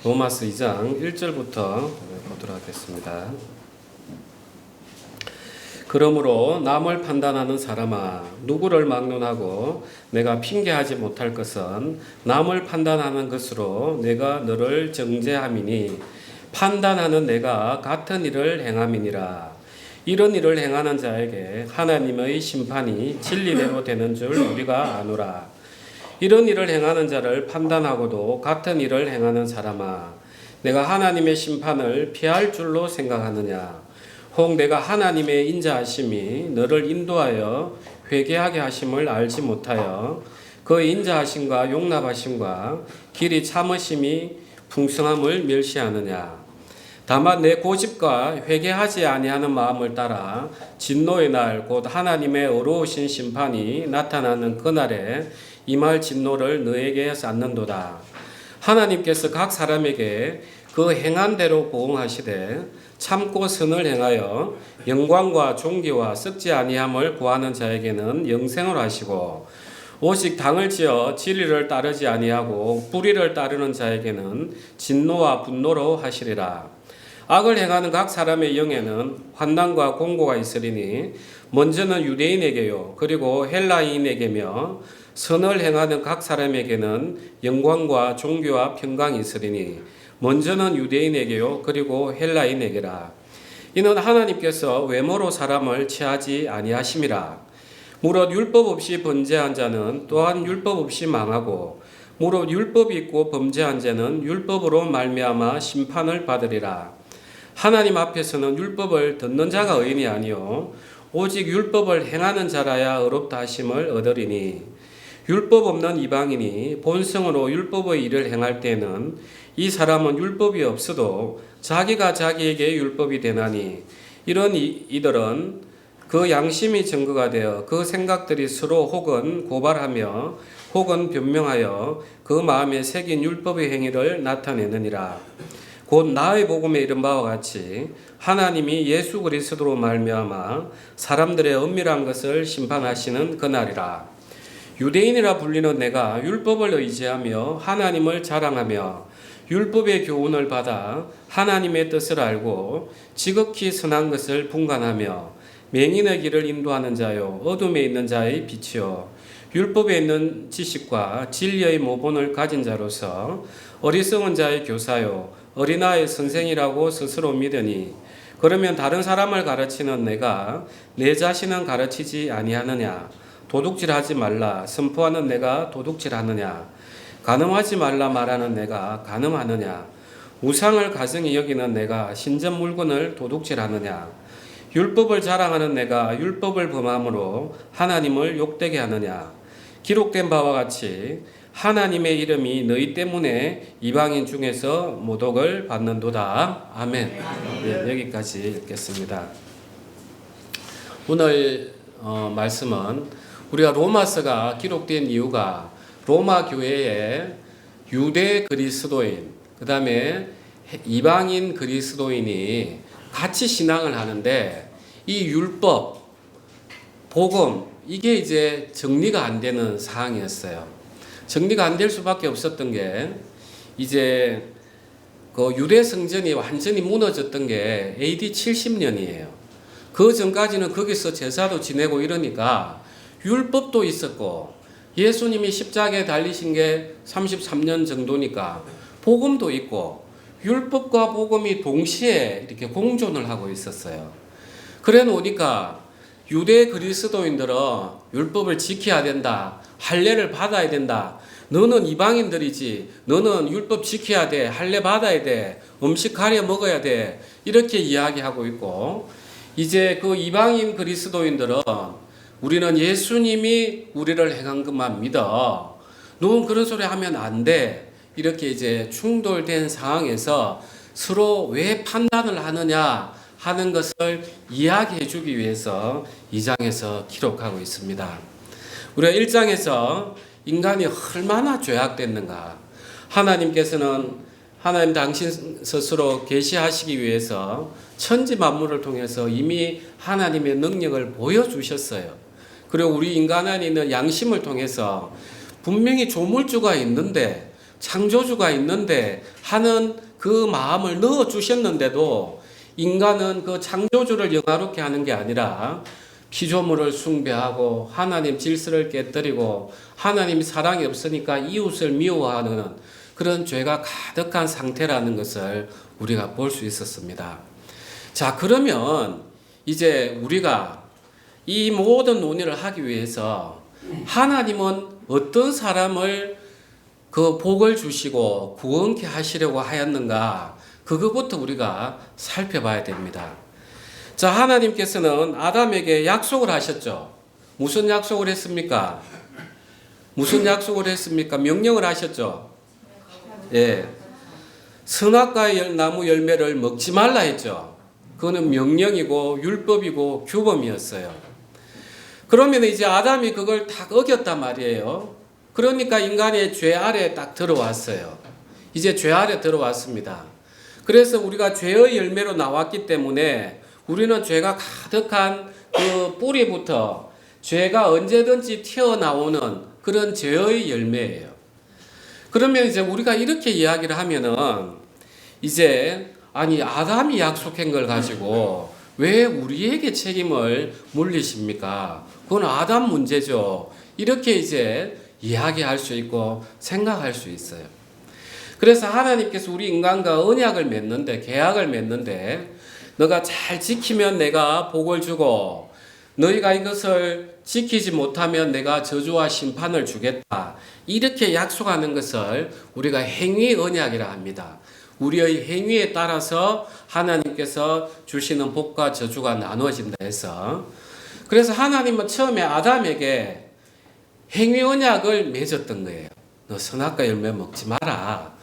로마서 2장 1절부터 보도록 하겠습니다. 그러므로 남을 판단하는 사람아, 누구를 막론하고 내가 핑계하지 못할 것은 남을 판단하는 것으로 내가 너를 정죄함이니 판단하는 내가 같은 일을 행함이니라. 이런 일을 행하는 자에게 하나님의 심판이 진리대로 되는 줄 우리가 아노라. 이런 일을 행하는 자를 판단하고도 같은 일을 행하는 사람아, 내가 하나님의 심판을 피할 줄로 생각하느냐? 혹 내가 하나님의 인자하심이 너를 인도하여 회개하게 하심을 알지 못하여 그 인자하심과 용납하심과 길이 참으심이 풍성함을 멸시하느냐? 다만 내 고집과 회개하지 아니하는 마음을 따라 진노의 날 곧 하나님의 어려우신 심판이 나타나는 그날에 임할 진노를 너에게 쌓는도다. 하나님께서 각 사람에게 그 행한 대로 보응하시되 참고 선을 행하여 영광과 존귀와 썩지 아니함을 구하는 자에게는 영생을 하시고 오직 당을 지어 진리를 따르지 아니하고 불의를 따르는 자에게는 진노와 분노로 하시리라. 악을 행하는 각 사람의 영에는 환난과 공고가 있으리니 먼저는 유대인에게요 그리고 헬라인에게며 선을 행하는 각 사람에게는 영광과 존귀와 평강이 있으리니 먼저는 유대인에게요 그리고 헬라인에게라. 이는 하나님께서 외모로 사람을 취하지 아니하심이라. 무릇 율법 없이 범죄한 자는 또한 율법 없이 망하고 무릇 율법이 있고 범죄한 자는 율법으로 말미암아 심판을 받으리라. 하나님 앞에서는 율법을 듣는 자가 의인이 아니요 오직 율법을 행하는 자라야 의롭다 하심을 얻으리니 율법 없는 이방인이 본성으로 율법의 일을 행할 때는 이 사람은 율법이 없어도 자기가 자기에게 율법이 되나니 이런 이들은 그 양심이 증거가 되어 그 생각들이 서로 혹은 고발하며 혹은 변명하여 그 마음에 새긴 율법의 행위를 나타내느니라. 곧 나의 복음에 이른 바와 같이 하나님이 예수 그리스도로 말미암아 사람들의 은밀한 것을 심판하시는 그날이라. 유대인이라 불리는 내가 율법을 의지하며 하나님을 자랑하며 율법의 교훈을 받아 하나님의 뜻을 알고 지극히 선한 것을 분간하며 맹인의 길을 인도하는 자요 어둠에 있는 자의 빛이요 율법에 있는 지식과 진리의 모본을 가진 자로서 어리석은 자의 교사요 어린아이의 선생이라고 스스로 믿으니 그러면 다른 사람을 가르치는 내가 내 자신은 가르치지 아니하느냐? 도둑질하지 말라 선포하는 내가 도둑질하느냐? 간음하지 말라 말하는 내가 간음하느냐? 우상을 가증히 여기는 내가 신전 물건을 도둑질하느냐? 율법을 자랑하는 내가 율법을 범함으로 하나님을 욕되게 하느냐? 기록된 바와 같이 하나님의 이름이 너희 때문에 이방인 중에서 모독을 받는도다. 아멘. 네, 여기까지 읽겠습니다. 오늘 말씀은 우리가 로마서가 기록된 이유가 로마 교회에 유대 그리스도인 그 다음에 이방인 그리스도인이 같이 신앙을 하는데 이 율법, 복음 이게 이제 정리가 안 되는 상황이었어요. 정리가 안 될 수밖에 없었던 게 이제 그 유대 성전이 완전히 무너졌던 게 AD 70년이에요. 그 전까지는 거기서 제사도 지내고 이러니까 율법도 있었고 예수님이 십자가에 달리신 게 33년 정도니까 복음도 있고 율법과 복음이 동시에 이렇게 공존을 하고 있었어요. 그래 놓으니까 유대 그리스도인들은 율법을 지켜야 된다. 할례를 받아야 된다. 너는 이방인들이지. 너는 율법 지켜야 돼. 할례 받아야 돼. 음식 가려 먹어야 돼. 이렇게 이야기하고 있고 이제 그 이방인 그리스도인들은 우리는 예수님이 우리를 행한 것만 믿어. 너는 그런 소리 하면 안 돼. 이렇게 이제 충돌된 상황에서 서로 왜 판단을 하느냐 하는 것을 이야기해 주기 위해서 2장에서 기록하고 있습니다. 우리가 1장에서 인간이 얼마나 죄악됐는가 하나님께서는 하나님 당신 스스로 계시하시기 위해서 천지 만물을 통해서 이미 하나님의 능력을 보여주셨어요. 그리고 우리 인간 안에 있는 양심을 통해서 분명히 조물주가 있는데 창조주가 있는데 하는 그 마음을 넣어 주셨는데도 인간은 그 창조주를 영화롭게 하는 게 아니라 피조물을 숭배하고 하나님 질서를 깨뜨리고 하나님 사랑이 없으니까 이웃을 미워하는 그런 죄가 가득한 상태라는 것을 우리가 볼 수 있었습니다. 자, 그러면 이제 우리가 이 모든 논의를 하기 위해서 하나님은 어떤 사람을 그 복을 주시고 구원케 하시려고 하였는가, 그것부터 우리가 살펴봐야 됩니다. 자, 하나님께서는 아담에게 약속을 하셨죠. 무슨 약속을 했습니까? 무슨 약속을 했습니까? 명령을 하셨죠. 예. 선악과의 나무 열매를 먹지 말라 했죠. 그거는 명령이고 율법이고 규범이었어요. 그러면 이제 아담이 그걸 딱 어겼단 말이에요. 그러니까 인간의 죄 아래에 딱 들어왔어요. 이제 죄 아래 들어왔습니다. 그래서 우리가 죄의 열매로 나왔기 때문에 우리는 죄가 가득한 그 뿌리부터 죄가 언제든지 튀어나오는 그런 죄의 열매예요. 그러면 이제 우리가 이렇게 이야기를 하면은 이제 아니 아담이 약속한 걸 가지고 왜 우리에게 책임을 물리십니까? 그건 아담 문제죠. 이렇게 이제 이야기할 수 있고 생각할 수 있어요. 그래서 하나님께서 우리 인간과 언약을 맺는데, 계약을 맺는데, 너가 잘 지키면 내가 복을 주고 너희가 이것을 지키지 못하면 내가 저주와 심판을 주겠다. 이렇게 약속하는 것을 우리가 행위 언약이라 합니다. 우리의 행위에 따라서 하나님께서 주시는 복과 저주가 나누어진다 해서, 그래서 하나님은 처음에 아담에게 행위 언약을 맺었던 거예요. 너 선악과 열매 먹지 마라.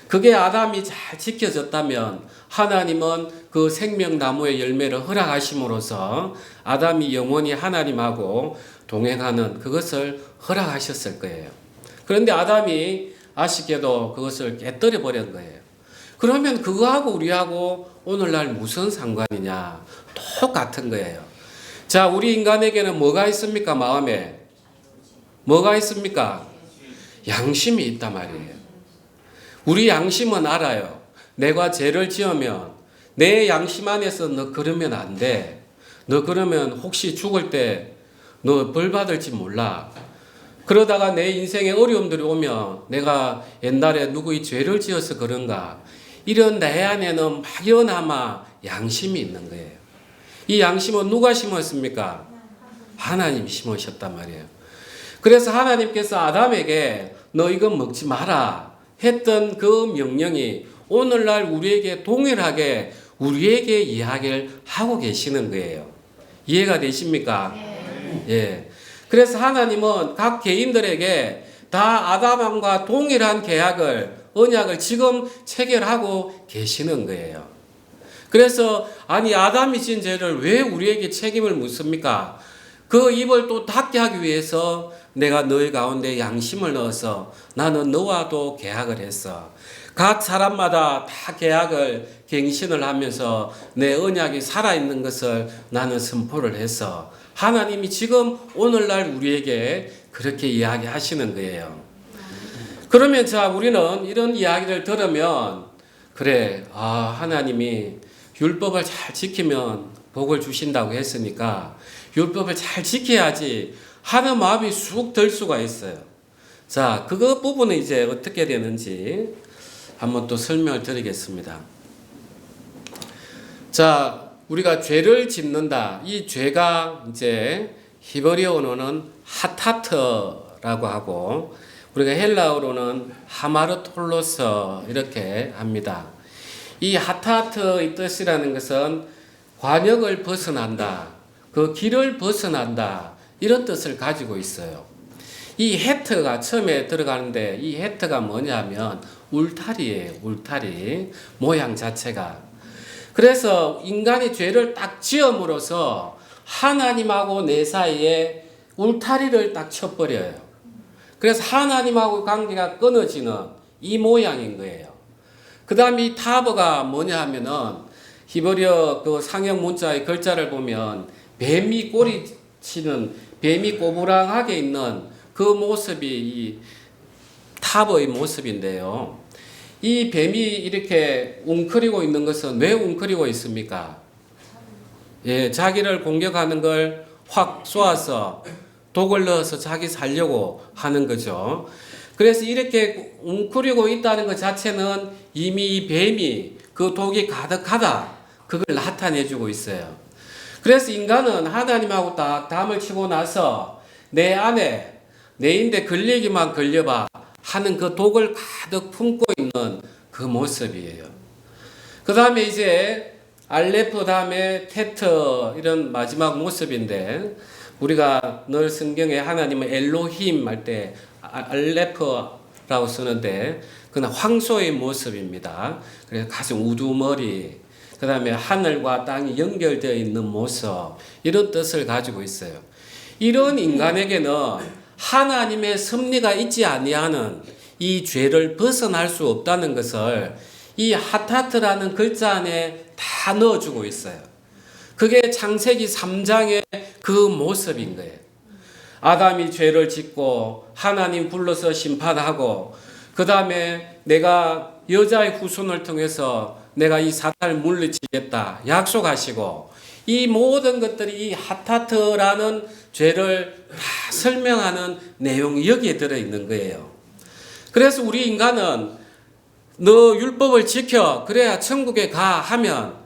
그게 아담이 잘 지켜졌다면 하나님은 그 생명나무의 열매를 허락하심으로써 아담이 영원히 하나님하고 동행하는 그것을 허락하셨을 거예요. 그런데 아담이 아쉽게도 그것을 깨뜨려 버린 거예요. 그러면 그거하고 우리하고 오늘날 무슨 상관이냐? 똑같은 거예요. 자, 우리 인간에게는 뭐가 있습니까? 마음에 뭐가 있습니까? 양심이 있단 말이에요. 우리 양심은 알아요. 내가 죄를 지으면 내 양심 안에서 너 그러면 안 돼. 너 그러면 혹시 죽을 때 너 벌 받을지 몰라. 그러다가 내 인생에 어려움들이 오면 내가 옛날에 누구의 죄를 지어서 그런가. 이런 내 안에는 막연하마 양심이 있는 거예요. 이 양심은 누가 심었습니까? 하나님이 심으셨단 말이에요. 그래서 하나님께서 아담에게 너 이거 먹지 마라 했던 그 명령이 오늘날 우리에게 동일하게 우리에게 이야기를 하고 계시는 거예요. 이해가 되십니까? 예. 그래서 하나님은 각 개인들에게 다 아담과 동일한 계약을, 언약을 지금 체결하고 계시는 거예요. 그래서 아니 아담이 진 죄를 왜 우리에게 책임을 묻습니까? 그 입을 또 닫게 하기 위해서 내가 너희 가운데 양심을 넣어서 나는 너와도 계약을 했어. 각 사람마다 다 계약을 갱신을 하면서 내 언약이 살아있는 것을 나는 선포를 했어. 하나님이 지금 오늘날 우리에게 그렇게 이야기하시는 거예요. 그러면 자 우리는 이런 이야기를 들으면 그래 하나님이 율법을 잘 지키면 복을 주신다고 했으니까 율법을 잘 지켜야지 하는 마음이 쑥 들 수가 있어요. 자, 그거 부분은 이제 어떻게 되는지 한번 또 설명을 드리겠습니다. 자, 우리가 죄를 짓는다. 이 죄가 이제 히브리어 언어는 하타트라고 하고 우리가 헬라어로는 하마르톨로스 이렇게 합니다. 이 하타트의 뜻이라는 것은 관역을 벗어난다. 그 길을 벗어난다. 이런 뜻을 가지고 있어요. 이 헤트가 처음에 들어가는데 이 헤트가 뭐냐면 울타리예요. 울타리 모양 자체가. 그래서 인간이 죄를 딱 지음으로써 하나님하고 내 사이에 울타리를 딱 쳐버려요. 그래서 하나님하고 관계가 끊어지는 이 모양인 거예요. 그 다음에 이 타버가 뭐냐 하면은 히브리어 그 상형 문자의 글자를 보면 뱀이 꼬리치는 뱀이 꼬부랑하게 있는 그 모습이 탑의 모습인데요. 이 뱀이 이렇게 웅크리고 있는 것은 왜 웅크리고 있습니까? 예, 자기를 공격하는 걸 확 쏘아서 독을 넣어서 자기 살려고 하는 거죠. 그래서 이렇게 웅크리고 있다는 것 자체는 이미 이 뱀이 그 독이 가득하다, 그걸 나타내주고 있어요. 그래서 인간은 하나님하고 딱 담을 치고 나서 내 안에 내인데 걸리기만 걸려봐 하는 그 독을 가득 품고 있는 그 모습이에요. 그 다음에 이제 알레프 다음에 테트 이런 마지막 모습인데, 우리가 늘 성경에 하나님은 엘로힘 할 때 알레프라고 쓰는데 그는 황소의 모습입니다. 그래서 가슴 우두머리, 그 다음에 하늘과 땅이 연결되어 있는 모습, 이런 뜻을 가지고 있어요. 이런 인간에게는 하나님의 섭리가 있지 아니하는 이 죄를 벗어날 수 없다는 것을 이 하타트라는 글자 안에 다 넣어주고 있어요. 그게 창세기 3장의 그 모습인 거예요. 아담이 죄를 짓고 하나님 불러서 심판하고, 그 다음에 내가 여자의 후손을 통해서 내가 이 사탄을 물리치겠다 약속하시고, 이 모든 것들이 이 하타트라는 죄를 다 설명하는 내용이 여기에 들어있는 거예요. 그래서 우리 인간은 너 율법을 지켜 그래야 천국에 가 하면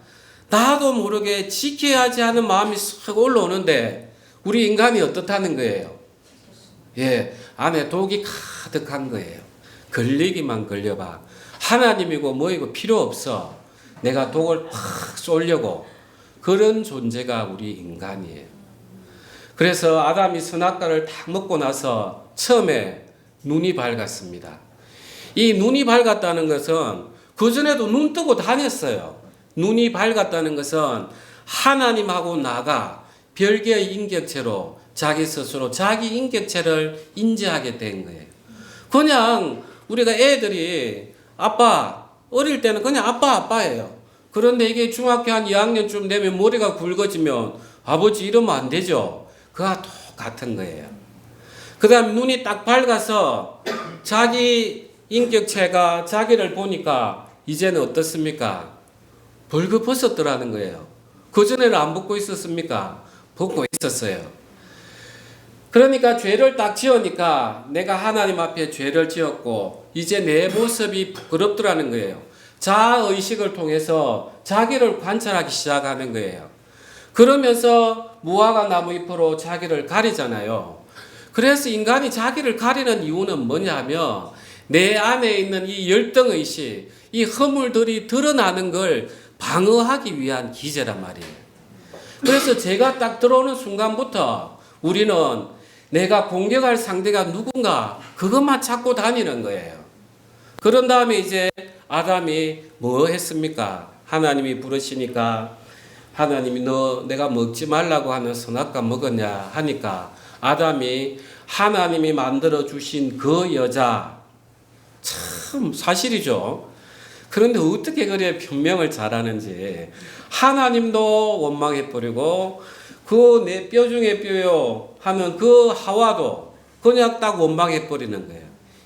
나도 모르게 지켜야지 하는 마음이 싹 올라오는데, 우리 인간이 어떻다는 거예요? 예, 안에 독이 가득한 거예요. 걸리기만 걸려봐. 하나님이고 뭐이고 필요 없어. 내가 독을 확 쏘려고. 그런 존재가 우리 인간이에요. 그래서 아담이 선악과를 딱 먹고 나서 처음에 눈이 밝았습니다. 이 눈이 밝았다는 것은 그전에도 눈 뜨고 다녔어요. 눈이 밝았다는 것은 하나님하고 나가 별개의 인격체로 자기 스스로 자기 인격체를 인지하게 된 거예요. 그냥 우리가 애들이 아빠, 어릴 때는 그냥 아빠예요. 그런데 이게 중학교 한 2학년쯤 되면 머리가 굵어지면 아버지 이러면 안 되죠. 그와 똑같은 거예요. 그 다음에 눈이 딱 밝아서 자기 인격체가 자기를 보니까 이제는 어떻습니까? 벌거벗었더라는 거예요. 그전에는 안 벗고 있었습니까? 벗고 있었어요. 그러니까 죄를 딱 지으니까 내가 하나님 앞에 죄를 지었고 이제 내 모습이 부끄럽더라는 거예요. 자아의식을 통해서 자기를 관찰하기 시작하는 거예요. 그러면서 무화과 나무 잎으로 자기를 가리잖아요. 그래서 인간이 자기를 가리는 이유는 뭐냐면 내 안에 있는 이 열등의식, 이 허물들이 드러나는 걸 방어하기 위한 기제란 말이에요. 그래서 죄가 딱 들어오는 순간부터 우리는 내가 공격할 상대가 누군가 그것만 찾고 다니는 거예요. 그런 다음에 이제 아담이 뭐 했습니까? 하나님이 부르시니까 하나님이 너 내가 먹지 말라고 하는 선악과 먹었냐 하니까 아담이 하나님이 만들어 주신 그 여자, 참 사실이죠. 그런데 어떻게 그래 변명을 잘하는지. 하나님도 원망해버리고 그 내 뼈 중에 뼈요 하면 그 하와도 그냥 딱 원망해버리는 거예요.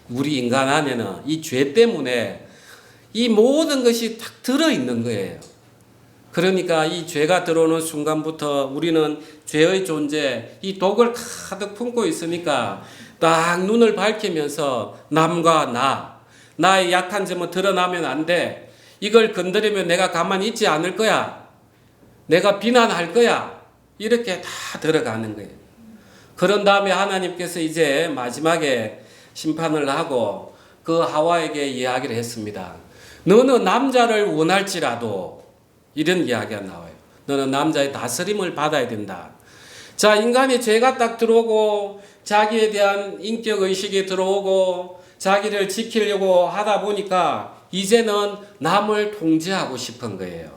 우리 인간 안에는 이 죄 때문에 이 모든 것이 딱 들어있는 거예요. 그러니까 이 죄가 들어오는 순간부터 우리는 죄의 존재, 이 독을 가득 품고 있으니까 딱 눈을 밝히면서 남과 나의 약한 점은 드러나면 안 돼. 이걸 건드리면 내가 가만히 있지 않을 거야. 내가 비난할 거야. 이렇게 다 들어가는 거예요. 그런 다음에 하나님께서 이제 마지막에 심판을 하고 그 하와에게 이야기를 했습니다. 너는 남자를 원할지라도, 이런 이야기가 나와요. 너는 남자의 다스림을 받아야 된다. 자, 인간이 죄가 딱 들어오고 자기에 대한 인격의식이 들어오고 자기를 지키려고 하다 보니까 이제는 남을 통제하고 싶은 거예요.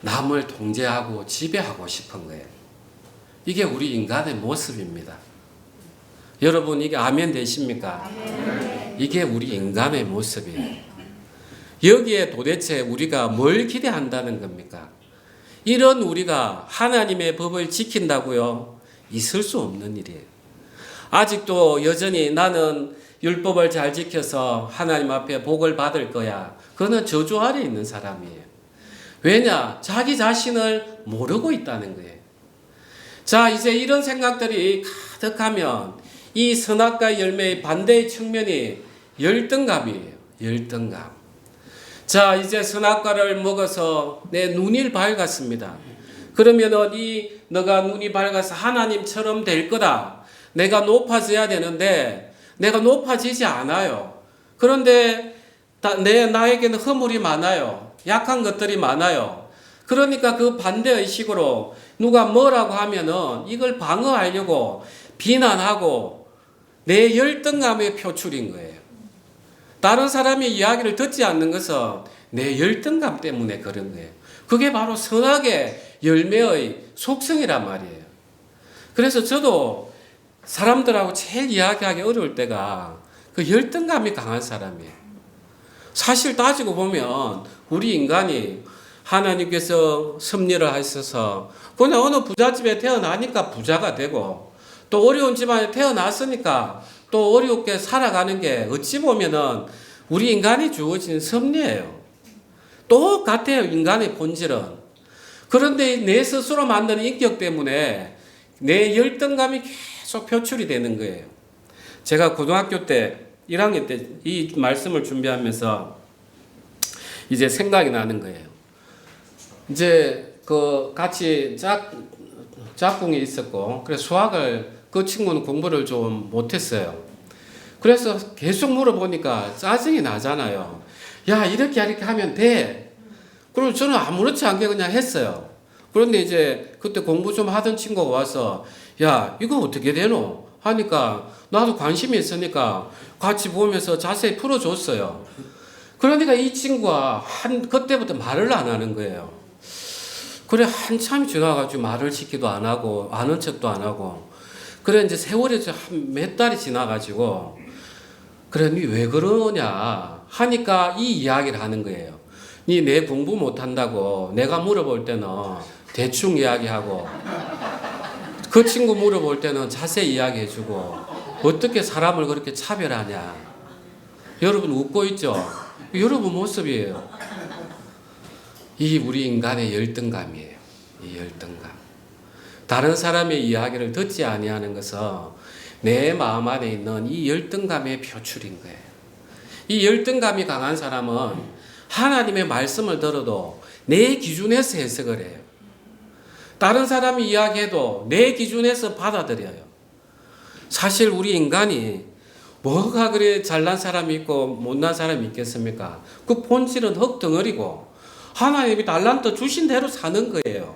남을 통제하고 지배하고 싶은 거예요. 이게 우리 인간의 모습입니다. 여러분 이게 아멘 되십니까? 이게 우리 인간의 모습이에요. 여기에 도대체 우리가 뭘 기대한다는 겁니까? 이런 우리가 하나님의 법을 지킨다고요? 있을 수 없는 일이에요. 아직도 여전히 나는 율법을 잘 지켜서 하나님 앞에 복을 받을 거야. 그거는 저주 아래 있는 사람이에요. 왜냐? 자기 자신을 모르고 있다는 거예요. 자, 이제 이런 생각들이 가득하면 이 선악과 열매의 반대의 측면이 열등감이에요. 열등감. 자, 이제 선악과를 먹어서 내 눈이 밝았습니다. 그러면은 너가 눈이 밝아서 하나님처럼 될 거다. 내가 높아져야 되는데 내가 높아지지 않아요. 그런데 나에게는 허물이 많아요. 약한 것들이 많아요. 그러니까 그 반대의식으로 누가 뭐라고 하면은 이걸 방어하려고 비난하고 내 열등감의 표출인 거예요. 다른 사람의 이야기를 듣지 않는 것은 내 열등감 때문에 그런 거예요. 그게 바로 선악의 열매의 속성이란 말이에요. 그래서 저도 사람들하고 제일 이야기하기 어려울 때가 그 열등감이 강한 사람이에요. 사실 따지고 보면 우리 인간이 하나님께서 섭리를 하셔서 그냥 어느 부잣집에 태어나니까 부자가 되고 또 어려운 집안에 태어났으니까 또 어렵게 살아가는 게 어찌 보면은 우리 인간이 주어진 섭리예요. 똑같아요, 인간의 본질은. 그런데 내 스스로 만든 인격 때문에 내 열등감이 계속 표출이 되는 거예요. 제가 고등학교 때 1학년 때 이 말씀을 준비하면서 이제 생각이 나는 거예요. 이제 그 같이 짝꿍이 있었고, 그래서 수학을 그 친구는 공부를 좀 못했어요. 그래서 계속 물어보니까 짜증이 나잖아요. 야, 이렇게 하면 돼. 그리고 저는 아무렇지 않게 그냥 했어요. 그런데 이제 그때 공부 좀 하던 친구가 와서 야, 이거 어떻게 되노? 하니까 나도 관심이 있으니까 같이 보면서 자세히 풀어줬어요. 그러니까 이 친구가 그때부터 말을 안 하는 거예요. 그래, 한참이 지나가지고 말을 시키도 안 하고 아는 척도 안 하고, 그래 이제 세월이 한 몇 달이 지나가지고 그래 니 왜 그러냐 하니까 이 이야기를 하는 거예요. 니 내 공부 못한다고 내가 물어볼 때는 대충 이야기하고 그 친구 물어볼 때는 자세히 이야기해주고 어떻게 사람을 그렇게 차별하냐. 여러분 웃고 있죠? 여러분 모습이에요. 이 우리 인간의 열등감이에요. 이 열등감. 다른 사람의 이야기를 듣지 아니하는 것은 내 마음 안에 있는 이 열등감의 표출인 거예요. 이 열등감이 강한 사람은 하나님의 말씀을 들어도 내 기준에서 해석을 해요. 다른 사람이 이야기해도 내 기준에서 받아들여요. 사실 우리 인간이 뭐가 그래 잘난 사람이 있고 못난 사람이 있겠습니까? 그 본질은 흙덩어리고 하나님이 달란트 주신 대로 사는 거예요.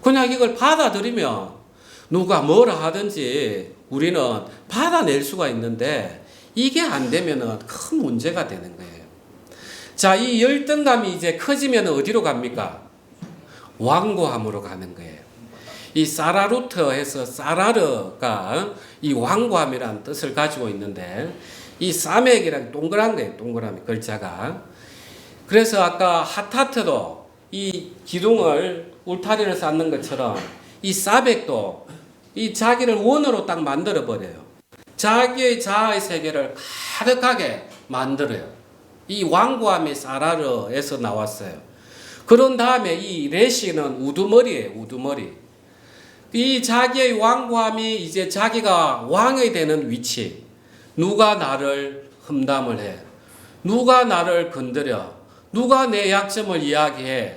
그냥 이걸 받아들이면 누가 뭐라 하든지 우리는 받아낼 수가 있는데 이게 안 되면 큰 문제가 되는 거예요. 자, 이 열등감이 이제 커지면 어디로 갑니까? 완고함으로 가는 거예요. 이 사라루트에서 사라르가 이 완고함이라는 뜻을 가지고 있는데 이 사맥이라는 동그란 거예요. 동그라미 글자가. 그래서 아까 하타트도 이 기둥을 울타리를 쌓는 것처럼 이 사백도 이 자기를 원으로 딱 만들어 버려요. 자기의 자아의 세계를 가득하게 만들어요. 이 완고함이 사라르에서 나왔어요. 그런 다음에 이 레시는 우두머리예요. 우두머리. 이 자기의 완고함이 이제 자기가 왕이 되는 위치. 누가 나를 험담을 해? 누가 나를 건드려? 누가 내 약점을 이야기해?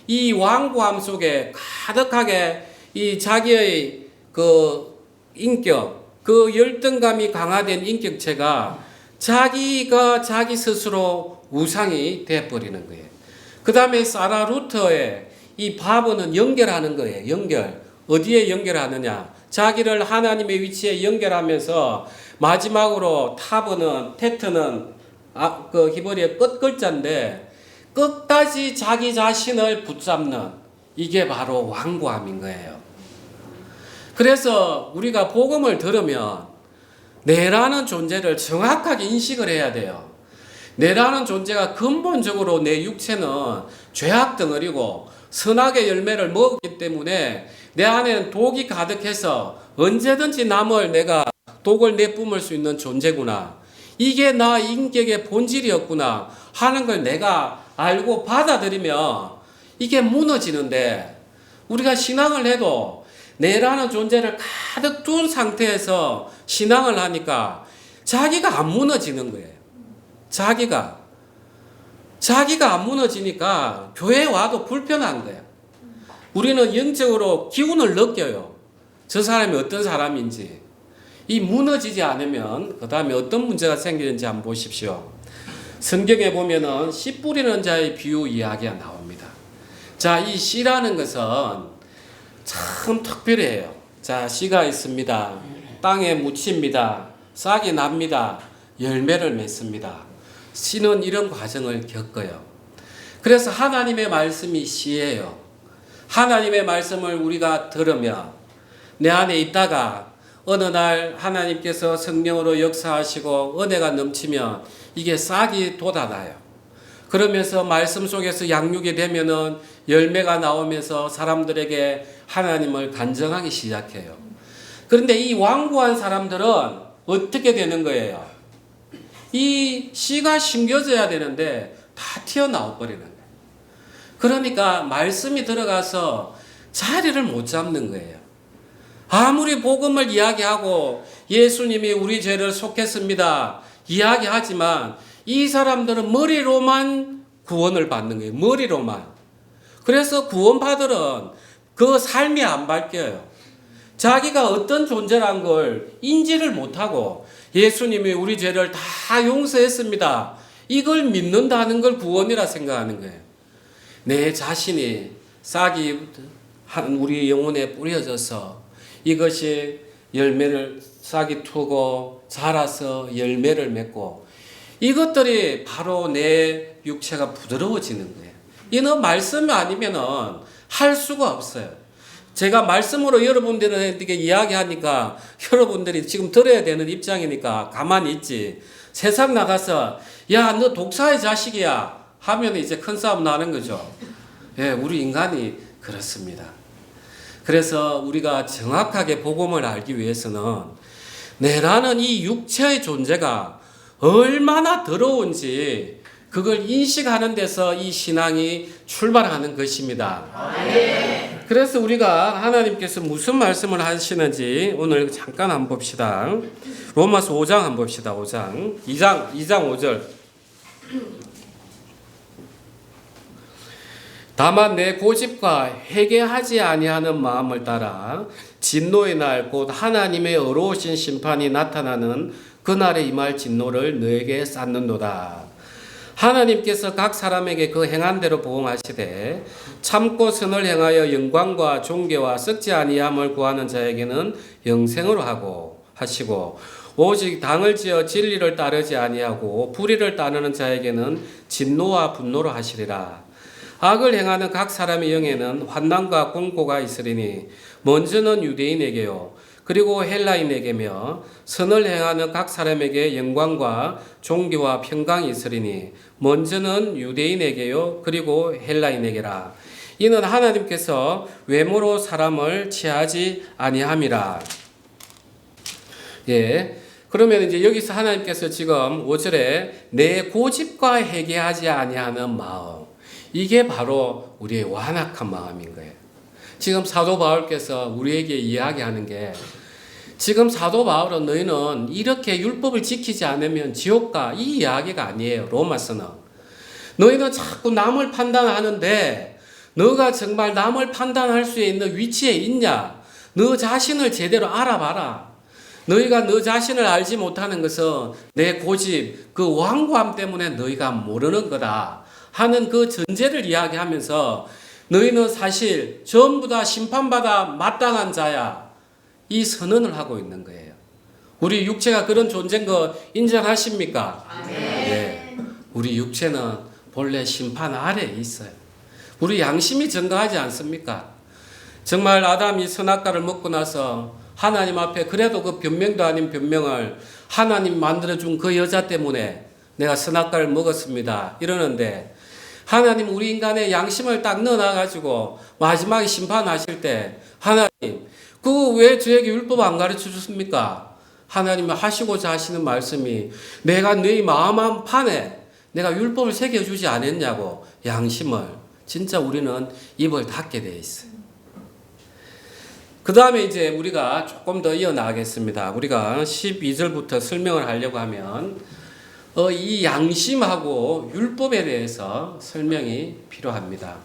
이 완고함 속에 가득하게 이 자기의 그 인격, 그 열등감이 강화된 인격체가 자기가 자기 스스로 우상이 되어버리는 거예요. 그 다음에 사라루트에 이 바보는 연결하는 거예요. 연결. 어디에 연결하느냐? 자기를 하나님의 위치에 연결하면서 마지막으로 타브는, 테트는 그 히브리어 끝 글자인데 끝까지 자기 자신을 붙잡는 이게 바로 완고함인 거예요. 그래서 우리가 복음을 들으면 내라는 존재를 정확하게 인식을 해야 돼요. 내라는 존재가 근본적으로 내 육체는 죄악 덩어리고 선악의 열매를 먹었기 때문에 내 안에는 독이 가득해서 언제든지 남을 내가 독을 내뿜을 수 있는 존재구나. 이게 나 인격의 본질이었구나 하는 걸 내가 알고 받아들이면 이게 무너지는데, 우리가 신앙을 해도 내라는 존재를 가득 둔 상태에서 신앙을 하니까 자기가 안 무너지는 거예요. 자기가 안 무너지니까 교회에 와도 불편한 거예요. 우리는 영적으로 기운을 느껴요. 저 사람이 어떤 사람인지. 이 무너지지 않으면 그 다음에 어떤 문제가 생기는지 한번 보십시오. 성경에 보면은 씨 뿌리는 자의 비유 이야기가 나옵니다. 자, 이 씨라는 것은 참 특별해요. 자, 씨가 있습니다. 땅에 묻힙니다. 싹이 납니다. 열매를 맺습니다. 씨는 이런 과정을 겪어요. 그래서 하나님의 말씀이 씨예요. 하나님의 말씀을 우리가 들으며 내 안에 있다가 어느 날 하나님께서 성령으로 역사하시고 은혜가 넘치면 이게 싹이 돋아나요. 그러면서 말씀 속에서 양육이 되면은 열매가 나오면서 사람들에게 하나님을 간증하기 시작해요. 그런데 이 완고한 사람들은 어떻게 되는 거예요? 이 씨가 심겨져야 되는데 다 튀어나와 버리는 거예요. 그러니까 말씀이 들어가서 자리를 못 잡는 거예요. 아무리 복음을 이야기하고 예수님이 우리 죄를 속했습니다 이야기하지만 이 사람들은 머리로만 구원을 받는 거예요. 머리로만. 그래서 구원받으는 그 삶이 안 바뀌어요. 자기가 어떤 존재란 걸 인지를 못하고 예수님이 우리 죄를 다 용서했습니다 이걸 믿는다는 걸 구원이라 생각하는 거예요. 내 자신이 싹이 우리 영혼에 뿌려져서 이것이 열매를 싹이 트고 자라서 열매를 맺고 이것들이 바로 내 육체가 부드러워지는 거예요. 이는 말씀이 아니면은 할 수가 없어요. 제가 말씀으로 여러분들에게 이야기하니까 여러분들이 지금 들어야 되는 입장이니까 가만히 있지. 세상 나가서 야, 너 독사의 자식이야 하면 이제 큰 싸움 나는 거죠. 예, 우리 인간이 그렇습니다. 그래서 우리가 정확하게 복음을 알기 위해서는 내라는 이 육체의 존재가 얼마나 더러운지 그걸 인식하는 데서 이 신앙이 출발하는 것입니다. 그래서 우리가 하나님께서 무슨 말씀을 하시는지 오늘 잠깐 한번 봅시다. 로마서 5장 한번 봅시다. 5장 2장 5절. 다만 내 고집과 회개하지 아니하는 마음을 따라 진노의 날 곧 하나님의 어려우신 심판이 나타나는 그날에 임할 진노를 너에게 쌓는도다. 하나님께서 각 사람에게 그 행한 대로 보응하시되 참고 선을 행하여 영광과 존귀와 썩지 아니함을 구하는 자에게는 영생으로 하시고 오직 당을 지어 진리를 따르지 아니하고 불의를 따르는 자에게는 진노와 분노로 하시리라. 악을 행하는 각 사람의 영에는 환난과 공고가 있으리니 먼저는 유대인에게요 그리고 헬라인에게며 선을 행하는 각 사람에게 영광과 존귀와 평강이 있으리니 먼저는 유대인에게요 그리고 헬라인에게라. 이는 하나님께서 외모로 사람을 취하지 아니함이라. 예. 그러면 이제 여기서 하나님께서 지금 5절에 내 고집과 회개하지 아니하는 마음, 이게 바로 우리의 완악한 마음인 거예요. 지금 사도 바울께서 우리에게 이야기하는 게, 지금 사도 바울은 너희는 이렇게 율법을 지키지 않으면 지옥 가, 이 이야기가 아니에요. 로마서는 너희는 자꾸 남을 판단하는데 너가 정말 남을 판단할 수 있는 위치에 있냐? 너 자신을 제대로 알아봐라. 너희가 너 자신을 알지 못하는 것은 내 고집, 그 완고함 때문에 너희가 모르는 거다 하는 그 전제를 이야기하면서 너희는 사실 전부 다 심판받아 마땅한 자야, 이 선언을 하고 있는 거예요. 우리 육체가 그런 존재인 거 인정하십니까? 네. 우리 육체는 본래 심판 아래에 있어요. 우리 양심이 증거하지 않습니까? 정말 아담이 선악과를 먹고 나서 하나님 앞에 그래도 그 변명도 아닌 변명을, 하나님 만들어준 그 여자 때문에 내가 선악과를 먹었습니다 이러는데, 하나님 우리 인간의 양심을 딱 넣어놔가지고 마지막에 심판하실 때 하나님 그 왜 저에게 율법 안 가르쳐 줬습니까? 하나님이 하시고자 하시는 말씀이 내가 너희 마음 한판에 내가 율법을 새겨주지 않았냐고 양심을 진짜 우리는 입을 닫게 돼 있어요. 그 다음에 이제 우리가 조금 더 이어나가겠습니다. 우리가 12절부터 설명을 하려고 하면 이 양심하고 율법에 대해서 설명이 필요합니다.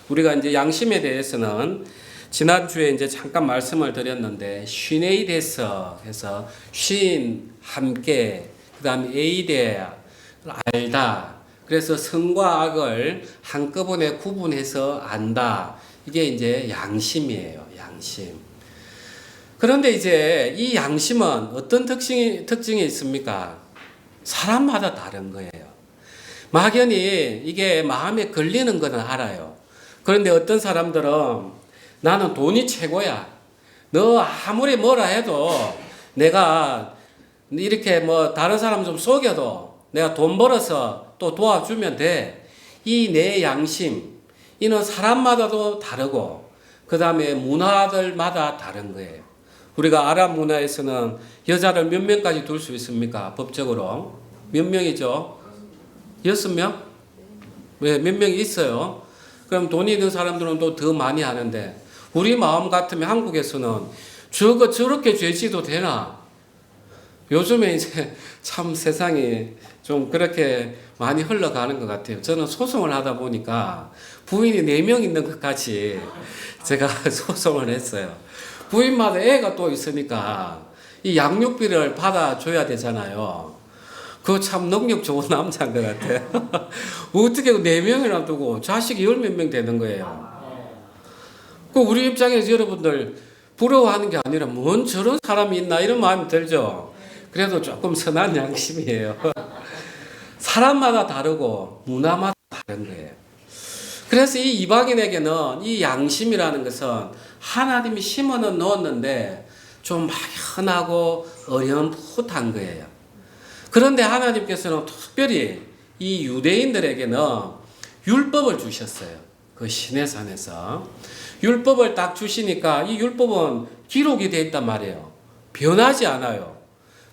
우리가 이제 양심에 대해서는 지난주에 이제 잠깐 말씀을 드렸는데 슈네이데서 해서 쉰 함께 그다음에 에이데 알다. 그래서 선과 악을 한꺼번에 구분해서 안다. 이게 이제 양심이에요. 양심. 그런데 이제 이 양심은 어떤 특징이 있습니까? 사람마다 다른 거예요. 막연히 이게 마음에 걸리는 거는 알아요. 그런데 어떤 사람들은 나는 돈이 최고야. 너 아무리 뭐라 해도 내가 이렇게 뭐 다른 사람 좀 속여도 내가 돈 벌어서 또 도와주면 돼. 이 내 양심, 이는 사람마다도 다르고 그 다음에 문화들마다 다른 거예요. 우리가 아랍 문화에서는 여자를 몇 명까지 둘 수 있습니까? 법적으로 몇 명이죠? 6명? 왜 몇 명이 있어요? 그럼 돈이 있는 사람들은 또 더 많이 하는데 우리 마음 같으면 한국에서는 저렇게 죄지도 되나? 요즘에 이제 참 세상이 좀 그렇게 많이 흘러가는 것 같아요. 저는 소송을 하다 보니까 부인이 4명 있는 것까지 제가 소송을 했어요. 부인마다 애가 또 있으니까 이 양육비를 받아줘야 되잖아요. 그거 참 능력 좋은 남자인 것 같아요. 어떻게 4명이나 두고 자식이 10몇 명 되는 거예요. 그 우리 입장에서 여러분들 부러워하는 게 아니라 뭔 저런 사람이 있나 이런 마음이 들죠. 그래도 조금 선한 양심이에요. 사람마다 다르고 문화마다 다른 거예요. 그래서 이 이방인에게는 이 양심이라는 것은 하나님이 심어는 넣었는데 좀 막연하고 어렴풋한 거예요. 그런데 하나님께서는 특별히 이 유대인들에게는 율법을 주셨어요. 그 시내산에서. 율법을 딱 주시니까 이 율법은 기록이 되어 있단 말이에요. 변하지 않아요.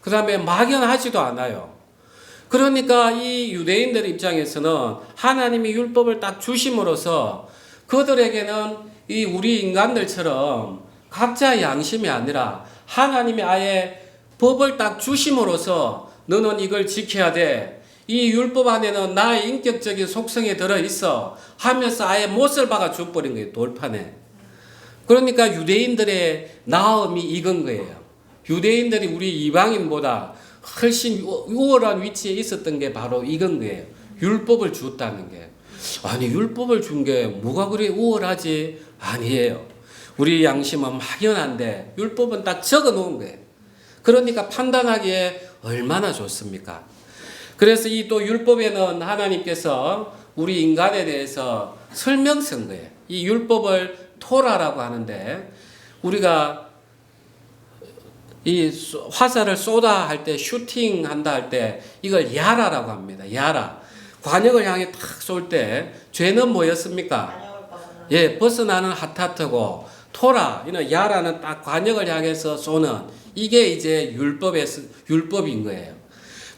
그 다음에 막연하지도 않아요. 그러니까 이 유대인들 입장에서는 하나님이 율법을 딱 주심으로써 그들에게는 이 우리 인간들처럼 각자의 양심이 아니라 하나님이 아예 법을 딱 주심으로써 너는 이걸 지켜야 돼. 이 율법 안에는 나의 인격적인 속성이 들어있어 하면서 아예 못을 박아 줘버린 거예요. 돌판에. 그러니까 유대인들의 나음이 익은 거예요. 유대인들이 우리 이방인보다 훨씬 우월한 위치에 있었던 게 바로 이건 거예요. 율법을 주었다는 게. 아니 율법을 준 게 뭐가 그리 우월하지? 아니에요. 우리 양심은 막연한데 율법은 딱 적어 놓은 거예요. 그러니까 판단하기에 얼마나 좋습니까? 그래서 이 또 율법에는 하나님께서 우리 인간에 대해서 설명쓴 거예요. 이 율법을 토라라고 하는데 우리가 이 화살을 쏘다 할 때 슈팅 한다 할 때 이걸 야라라고 합니다. 야라. 관역을 향해 탁 쏠 때 죄는 뭐였습니까? 예, 벗어나는 하타트고 토라, 이는 야라는 딱 관역을 향해서 쏘는 이게 이제 율법인 거예요.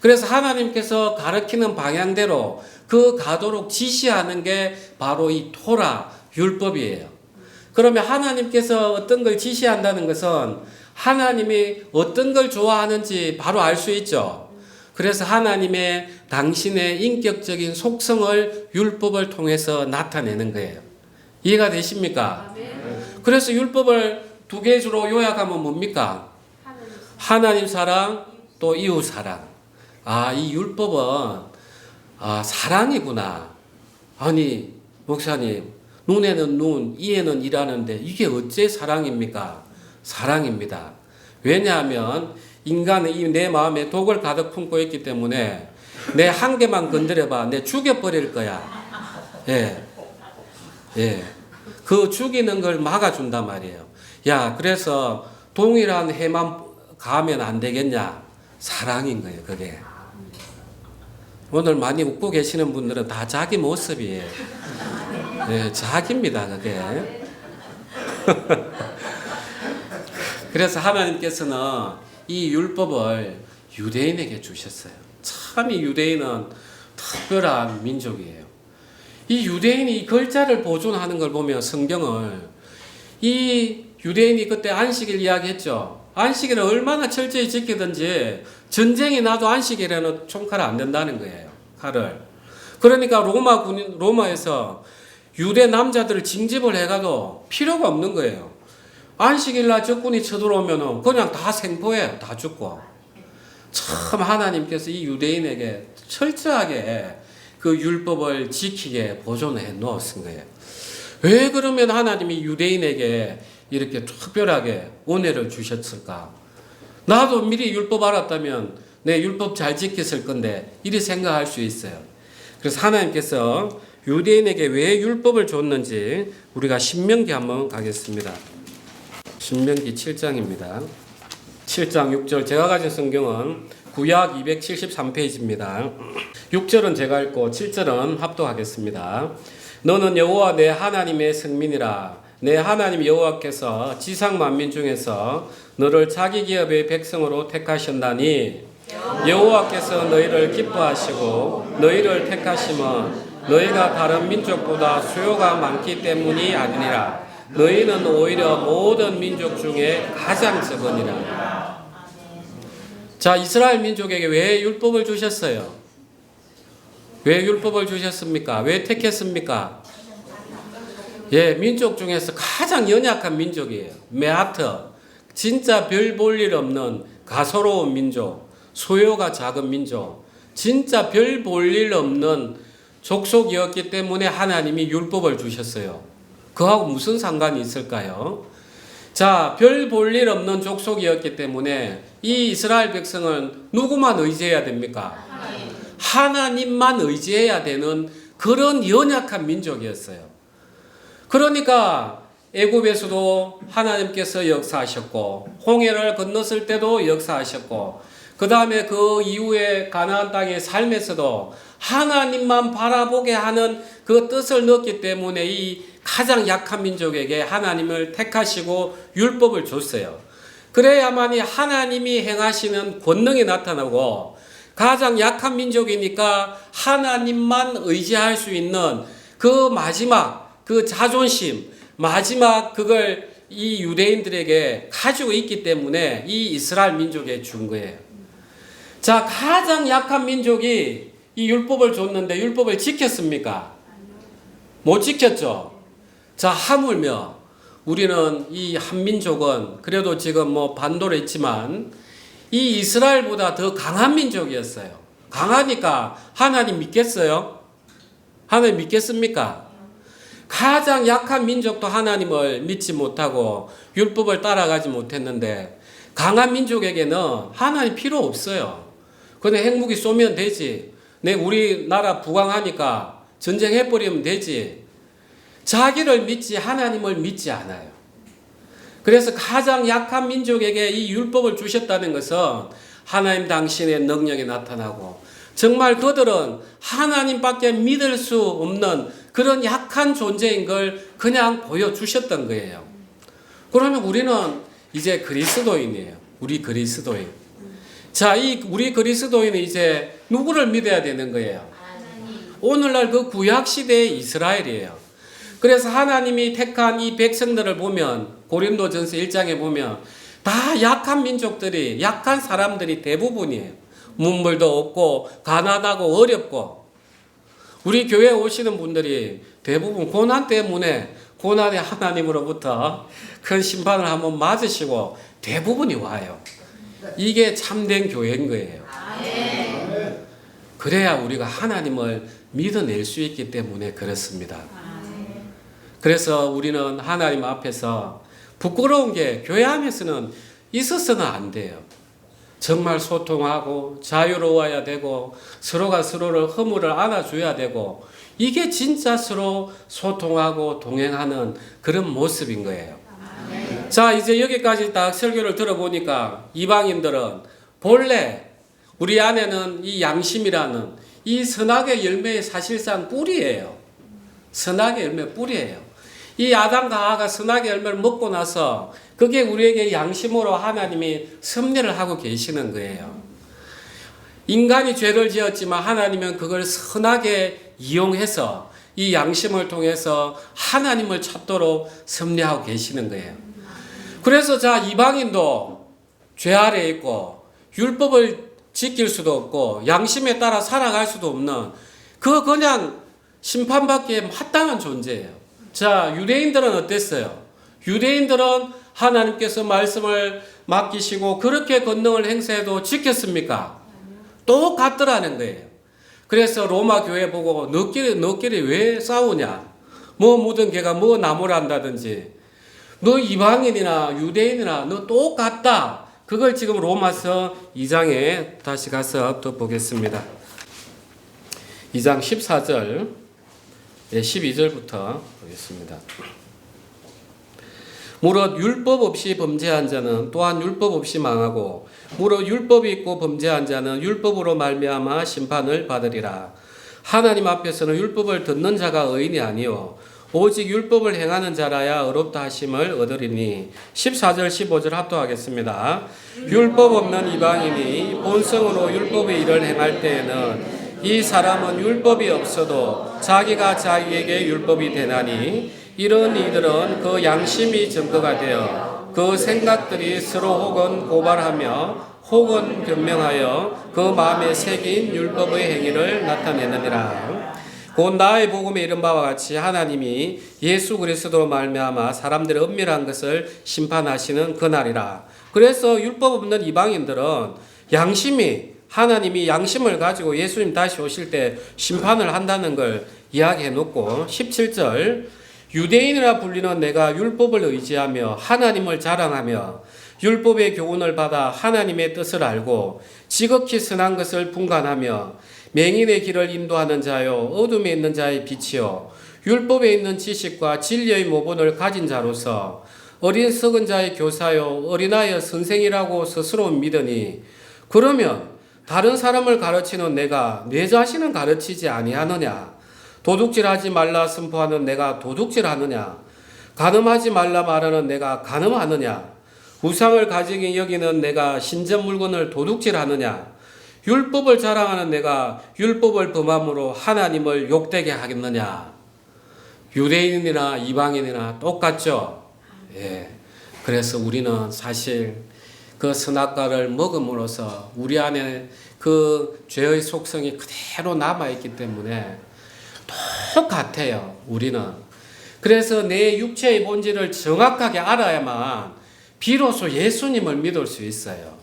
그래서 하나님께서 가르치는 방향대로 그 가도록 지시하는 게 바로 이 토라 율법이에요. 그러면 하나님께서 어떤 걸 지시한다는 것은 하나님이 어떤 걸 좋아하는지 바로 알 수 있죠. 그래서 하나님의 당신의 인격적인 속성을 율법을 통해서 나타내는 거예요. 이해가 되십니까? 그래서 율법을 2개주로 요약하면 뭡니까? 하나님 사랑, 또 이웃 사랑. 아, 이 율법은 사랑이구나. 아니, 목사님, 눈에는 눈, 이에는 이라는데 이게 어째 사랑입니까? 사랑입니다. 왜냐하면 인간은 내 마음에 독을 가득 품고 있기 때문에 내 한 개만 건드려봐. 내 죽여버릴 거야. 예. 예. 그 죽이는 걸 막아준단 말이에요. 야, 그래서 동일한 해만 가면 안 되겠냐? 사랑인 거예요, 그게. 오늘 많이 웃고 계시는 분들은 다 자기 모습이에요. 예, 자기입니다, 그게. 그래서 하나님께서는 이 율법을 유대인에게 주셨어요. 참 이 유대인은 특별한 민족이에요. 이 유대인이 이 글자를 보존하는 걸 보면 성경을 이 유대인이 그때 안식일 이야기했죠. 안식일을 얼마나 철저히 지키든지 전쟁이 나도 안식일에는 총칼을 안 든다는 거예요. 칼을. 그러니까 로마에서 유대 남자들을 징집을 해가도 필요가 없는 거예요. 안식일날 적군이 쳐들어오면 그냥 다 생포해요. 다 죽고. 참 하나님께서 이 유대인에게 철저하게 그 율법을 지키게 보존해 놓았은 거예요. 왜 그러면 하나님이 유대인에게 이렇게 특별하게 은혜를 주셨을까? 나도 미리 율법 알았다면 내 율법 잘 지켰을 건데 이리 생각할 수 있어요. 그래서 하나님께서 유대인에게 왜 율법을 줬는지 우리가 신명기 한번 가겠습니다. 신명기 7장입니다. 7장 6절 제가 가진 성경은 구약 273페이지입니다. 6절은 제가 읽고 7절은 합독하겠습니다. 너는 여호와 내 하나님의 성민이라. 내 하나님 여호와께서 지상 만민 중에서 너를 자기 기업의 백성으로 택하셨나니 여호와께서 너희를 기뻐하시고 너희를 택하심은 너희가 다른 민족보다 수요가 많기 때문이 아니니라. 너희는 오히려 모든 민족 중에 가장 적으니라. 자, 이스라엘 민족에게 왜 율법을 주셨어요? 왜 율법을 주셨습니까? 왜 택했습니까? 예, 민족 중에서 가장 연약한 민족이에요. 메아트. 진짜 별 볼 일 없는 가소로운 민족. 소요가 작은 민족. 진짜 별 볼 일 없는 족속이었기 때문에 하나님이 율법을 주셨어요. 그하고 무슨 상관이 있을까요? 자, 별 볼 일 없는 족속이었기 때문에 이 이스라엘 백성은 누구만 의지해야 됩니까? 하나님만 의지해야 되는 그런 연약한 민족이었어요. 그러니까 애굽에서도 하나님께서 역사하셨고 홍해를 건넜을 때도 역사하셨고 그 다음에 그 이후에 가나안 땅의 삶에서도 하나님만 바라보게 하는 그 뜻을 넣었기 때문에 이 가장 약한 민족에게 하나님을 택하시고 율법을 줬어요. 그래야만이 하나님이 행하시는 권능이 나타나고 가장 약한 민족이니까 하나님만 의지할 수 있는 그 마지막 그 자존심 마지막 그걸 이 유대인들에게 가지고 있기 때문에 이 이스라엘 민족에 준 거예요. 자, 가장 약한 민족이 이 율법을 줬는데 율법을 지켰습니까? 못 지켰죠. 자, 하물며 우리는 이 한민족은 그래도 지금 뭐 반도로 있지만 이 이스라엘보다 더 강한 민족이었어요. 강하니까 하나님 믿겠어요? 하나님 믿겠습니까? 가장 약한 민족도 하나님을 믿지 못하고 율법을 따라가지 못했는데 강한 민족에게는 하나님 필요 없어요. 그냥 핵무기 쏘면 되지. 우리나라 부강하니까 전쟁해버리면 되지. 자기를 믿지 하나님을 믿지 않아요. 그래서 가장 약한 민족에게 이 율법을 주셨다는 것은 하나님 당신의 능력이 나타나고 정말 그들은 하나님밖에 믿을 수 없는 그런 약한 존재인 걸 그냥 보여주셨던 거예요. 그러면 우리는 이제 그리스도인이에요. 우리 그리스도인. 자, 우리 그리스도인은 이제 누구를 믿어야 되는 거예요? 오늘날 그 구약시대의 이스라엘이에요. 그래서 하나님이 택한 이 백성들을 보면 고린도전서 1장에 보면 다 약한 민족들이 약한 사람들이 대부분이에요. 문물도 없고 가난하고 어렵고 우리 교회에 오시는 분들이 대부분 고난 때문에 고난의 하나님으로부터 큰 심판을 한번 맞으시고 대부분이 와요. 이게 참된 교회인 거예요. 그래야 우리가 하나님을 믿어낼 수 있기 때문에 그렇습니다. 그래서 우리는 하나님 앞에서 부끄러운 게 교회 안에서는 있어서는 안 돼요. 정말 소통하고 자유로워야 되고 서로가 서로를 허물을 안아줘야 되고 이게 진짜 서로 소통하고 동행하는 그런 모습인 거예요. 자, 이제 여기까지 딱 설교를 들어보니까 이방인들은 본래 우리 안에는 이 양심이라는 이 선악의 열매의 사실상 뿌리예요. 선악의 열매 뿌리예요. 이 아담과 하와가 선악의 열매를 먹고 나서 그게 우리에게 양심으로 하나님이 섭리를 하고 계시는 거예요. 인간이 죄를 지었지만 하나님은 그걸 선하게 이용해서 이 양심을 통해서 하나님을 찾도록 섭리하고 계시는 거예요. 그래서 자, 이방인도 죄 아래에 있고 율법을 지킬 수도 없고 양심에 따라 살아갈 수도 없는 그냥 심판받기에 마땅한 존재예요. 자, 유대인들은 어땠어요? 유대인들은 하나님께서 말씀을 맡기시고 그렇게 권능을 행사해도 지켰습니까? 똑같더라는 거예요. 그래서 로마 교회 보고 너끼리 왜 싸우냐? 뭐 묻은 개가 뭐 나무란다든지 너 이방인이나 유대인이나 너 똑같다. 그걸 지금 로마서 2장에 다시 가서 또 보겠습니다. 2장 14절 12절부터 보겠습니다. 무릇 율법 없이 범죄한 자는 또한 율법 없이 망하고 무릇 율법이 있고 범죄한 자는 율법으로 말미암아 심판을 받으리라. 하나님 앞에서는 율법을 듣는 자가 의인이 아니요 오직 율법을 행하는 자라야 의롭다 하심을 얻으리니. 14절 15절 합독하겠습니다. 율법 없는 이방인이 본성으로 율법의 일을 행할 때에는 이 사람은 율법이 없어도 자기가 자기에게 율법이 되나니 이런 이들은 그 양심이 증거가 되어 그 생각들이 서로 혹은 고발하며 혹은 변명하여 그 마음에 새긴 율법의 행위를 나타내느니라. 곧 나의 복음에 이른 바와 같이 하나님이 예수 그리스도로 말미암아 사람들의 은밀한 것을 심판하시는 그날이라. 그래서 율법 없는 이방인들은 양심이 하나님이 양심을 가지고 예수님 다시 오실 때 심판을 한다는 걸 이야기해 놓고 17절 유대인이라 불리는 내가 율법을 의지하며 하나님을 자랑하며 율법의 교훈을 받아 하나님의 뜻을 알고 지극히 선한 것을 분간하며 맹인의 길을 인도하는 자요 어둠에 있는 자의 빛이요 율법에 있는 지식과 진리의 모본을 가진 자로서 어린 썩은 자의 교사요 어린아이의 선생이라고 스스로 믿으니 그러면 다른 사람을 가르치는 내가 내 자신은 가르치지 아니하느냐? 도둑질하지 말라 선포하는 내가 도둑질하느냐? 간음하지 말라 말하는 내가 간음하느냐? 우상을 가지게 여기는 내가 신전 물건을 도둑질하느냐? 율법을 자랑하는 내가 율법을 범함으로 하나님을 욕되게 하겠느냐? 유대인이나 이방인이나 똑같죠? 예. 그래서 우리는 사실 그 선악과를 먹음으로써 우리 안에 그 죄의 속성이 그대로 남아있기 때문에 똑같아요. 우리는. 그래서 내 육체의 본질을 정확하게 알아야만 비로소 예수님을 믿을 수 있어요.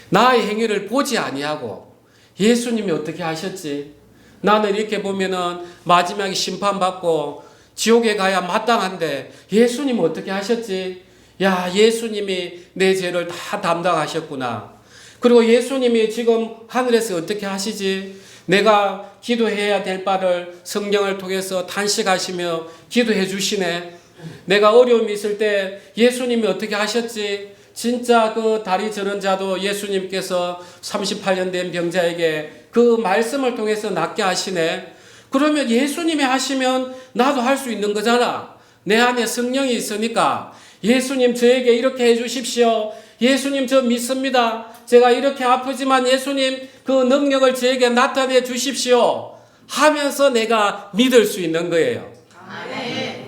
나의 행위를 보지 아니하고 예수님이 어떻게 하셨지? 나는 이렇게 보면은 마지막에 심판받고 지옥에 가야 마땅한데 예수님은 어떻게 하셨지? 야, 예수님이 내 죄를 다 담당하셨구나. 그리고 예수님이 지금 하늘에서 어떻게 하시지? 내가 기도해야 될 바를 성령을 통해서 단식하시며 기도해 주시네. 내가 어려움이 있을 때 예수님이 어떻게 하셨지? 진짜 그 다리 저는 자도 예수님께서 38년 된 병자에게 그 말씀을 통해서 낫게 하시네. 그러면 예수님이 하시면 나도 할 수 있는 거잖아. 내 안에 성령이 있으니까 예수님 저에게 이렇게 해 주십시오. 예수님 저 믿습니다. 제가 이렇게 아프지만 예수님 그 능력을 저에게 나타내 주십시오. 하면서 내가 믿을 수 있는 거예요. 아멘.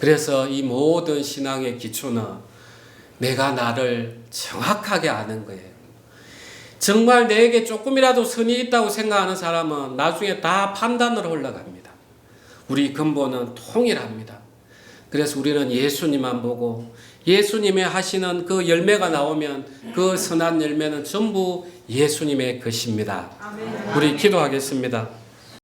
그래서 이 모든 신앙의 기초는 내가 나를 정확하게 아는 거예요. 정말 내게 조금이라도 선이 있다고 생각하는 사람은 나중에 다 판단으로 올라갑니다. 우리 근본은 통일합니다. 그래서 우리는 예수님만 보고 예수님이 하시는 그 열매가 나오면 그 선한 열매는 전부 예수님의 것입니다. 아멘. 우리 기도하겠습니다.